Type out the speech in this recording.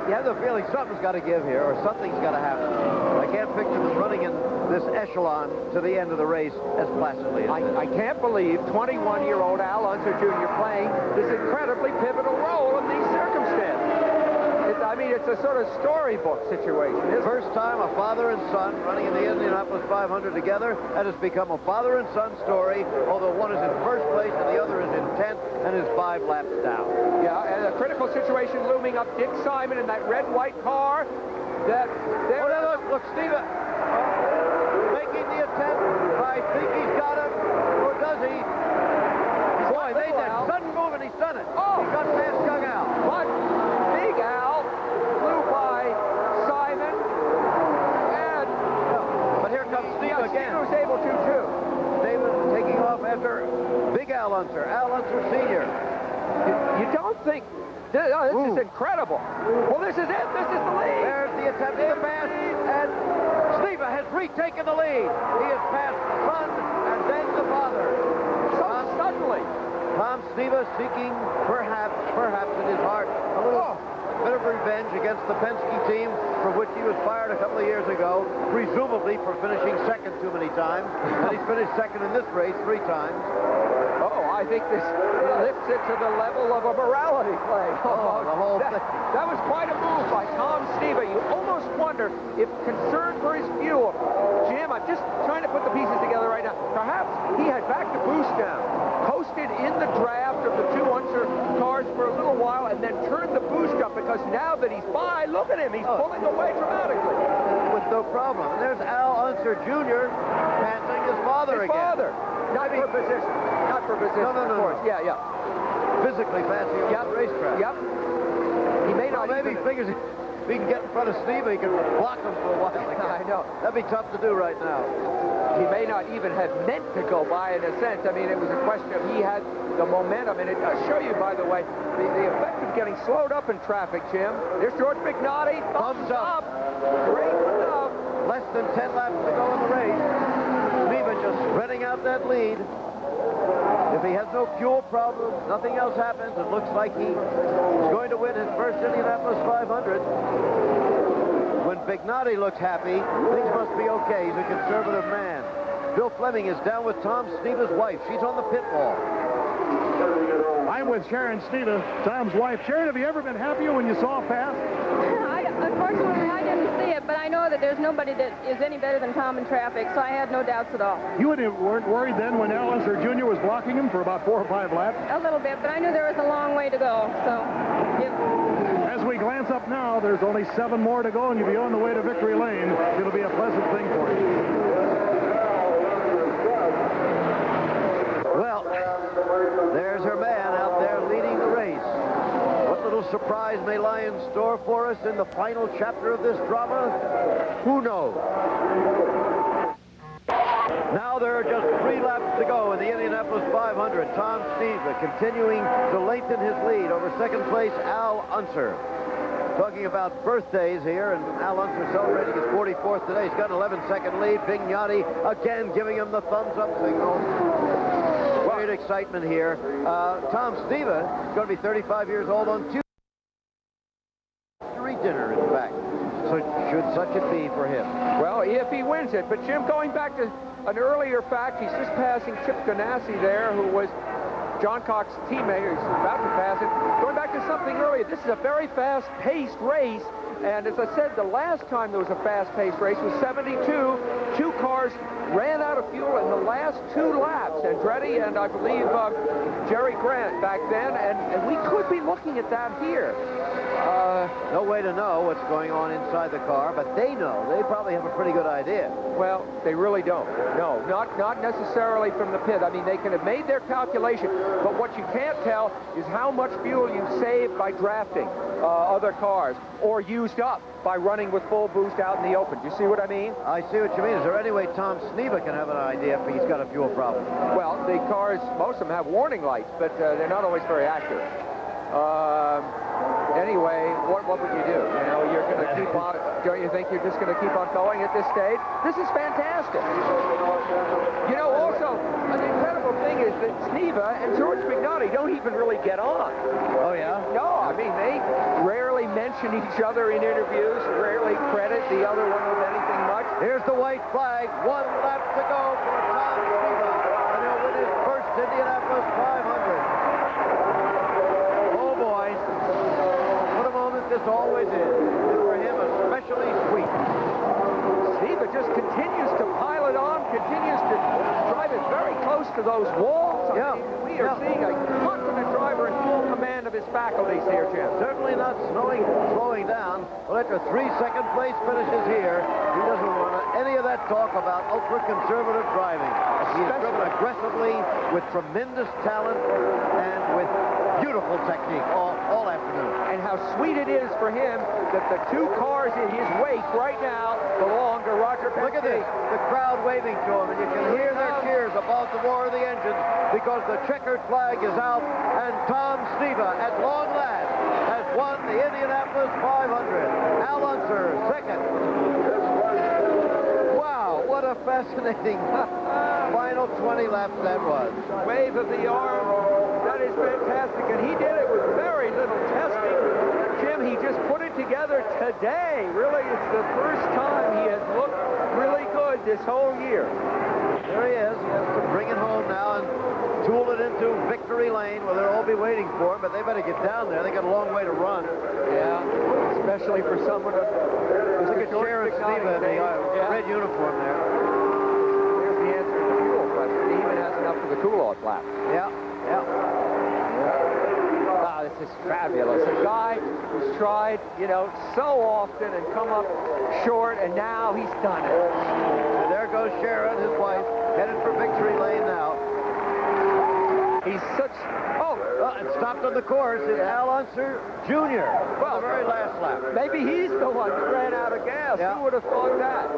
you have the feeling something's got to give here, or something's got to happen. I can't picture them running in this echelon to the end of the race as placidly as I can't believe 21-year-old Al Unser Jr. playing this incredibly pivotal role in these circumstances. I mean, it's a sort of storybook situation. First time a father and son running in the Indianapolis 500 together. That has become a father and son story, although one is in first place and the other is in 10th and is 5 laps down. Yeah, and a critical situation looming up. Dick Simon in that red-white car. Look, Steven. Making the attempt. I think he's got him. Or does he? Boy, made that sudden move and he's done it. Oh. He got past young Al. But Big Al flew by Simon. And... But here comes Steve again. Steve was able to, too. David taking off after Big Al Unser. Al Unser Sr. You don't think... This is incredible. Well, this is it. This is the lead. There's the attempt to pass, and Steve has retaken the lead. He has passed the son and then the father. Suddenly. Tom Sneva seeking, perhaps in his heart, a little bit of revenge against the Penske team for which he was fired a couple of years ago, presumably for finishing second too many times. And he's finished second in this race 3 times. I think this lifts it to the level of a morality play. The whole thing. That was quite a move by Tom Sneva. You almost wonder if concern for his fuel. Jim, I'm just trying to put the pieces together right now. Perhaps he had backed the boost down, coasted in the draft of the 2 Unser cars for a little while, and then turned the boost up, because now that he's by, look at him, he's pulling away dramatically. With no problem. And there's Al Unser Jr. passing his father again. Not for position. Not for position. No. Of course. Yeah. Physically passing on the racetrack. Yep. He may not maybe he figures if he can get in front of Steve, he can block him for a while. I know. That'd be tough to do right now. He may not even have meant to go by, in a sense. I mean, it was a question of he had the momentum, and it does show you, by the way, the effect of getting slowed up in traffic, Jim. There's George McNaughty. Thumbs up. Great stuff. Less than 10 laps to go in the race. Sneva just spreading out that lead. If he has no fuel problem, nothing else happens, it looks like he's going to win his first Indianapolis 500. When McNaughty looks happy, things must be okay. He's a conservative man. Bill Fleming is down with Tom Sneva's wife. She's on the pit wall. I'm with Sharon Sneva, Tom's wife. Sharon, have you ever been happier when you saw a pass? Unfortunately, I didn't see it, but I know that there's nobody that is any better than Tom in traffic, so I had no doubts at all. You weren't worried then when Al Unser Jr. was blocking him for about 4 or 5 laps? A little bit, but I knew there was a long way to go, so... As we glance up now, there's only 7 more to go, and you'll be on the way to victory lane. It'll be a pleasant thing for you. Well, there's her man out there leading the race. What little surprise may lie in store for us in the final chapter of this drama? Who knows? Now there are just 3 laps to go in the Indianapolis 500. Tom Sneva continuing to lengthen his lead over second place Al Unser. Talking about birthdays here, and Al Unser celebrating his 44th today. He's got an 11-second lead. Vignotti again giving him the thumbs-up signal. Great excitement here. Tom Sneva is going to be 35 years old on Tuesday. Dinner, in fact. So should such it be for him. Well, if he wins it. But, Jim, going back to an earlier fact, he's just passing Chip Ganassi there, who was John Cox's teammate. He's about to pass it. Going back to something earlier, this is a very fast-paced race. And as I said, the last time there was a fast-paced race was 72. 2 cars ran out of fuel in the last 2 laps. Andretti and, I believe, Jerry Grant back then. And we could be looking at that here. No way to know what's going on inside the car, but they know. They probably have a pretty good idea. Well, they really don't. No, not necessarily from the pit. I mean, they can have made their calculation, but what you can't tell is how much fuel you saved by drafting other cars or used up by running with full boost out in the open. Do you see what I mean? I see what you mean. Is there any way Tom Sneva can have an idea if he's got a fuel problem? Well, the cars, most of them have warning lights, but they're not always very accurate. Anyway, what would you do? You know, you're going to keep on, don't you think you're just going to keep on going at this stage? This is fantastic. You know, also, an incredible thing is that Sneva and George McNaughty don't even really get on. Oh, yeah? No, I mean, they rarely mention mention each other in interviews, rarely credit the other one with anything much. Here's the white flag. 1 lap to go for Tom Steva, and he'll win his first Indianapolis 500. Oh boy, what a moment this always is. And for him, especially sweet. Steva just continues to pile it on, continues to drive it very close to those walls. I mean, we are seeing a confident driver in full command of his faculties here, Jim. Certainly not slowing down. Well, after 3 second-place finishes here, he doesn't want any of that talk about ultra-conservative driving. He has driven aggressively with tremendous talent and with beautiful technique all afternoon. And how sweet it is for him that the 2 cars in his wake right now belong to Roger Penske. Look at this, the crowd waving to him, and you can hear their cheers above the roar of the engines because the checkered flag is out, and Tom Steva, at long last, has won the Indianapolis 500. Al Unser, second. Wow, what a fascinating final 20 laps that was. Wave of the arm, that is fantastic, and he did it with very little testing. Jim, he just put it together today. Really, it's the first time he has looked really good this whole year. There he is. He has to bring it home now and tool it into victory lane where they'll all be waiting for him, but they better get down there. They got a long way to run. Yeah, especially for someone of... Look at Sharon Steva in the red uniform there. There's the answer to the fuel question. He even has enough for the cool-off lap. Yeah. Wow, this is fabulous. A guy who's tried, so often and come up short, and now he's done it. And there goes Sharon, his wife, headed for victory lane now. He's such... And stopped on the course is Al Unser Jr. Well, the very last lap. Maybe he's the one that ran out of gas. Yeah. Who would have thought that?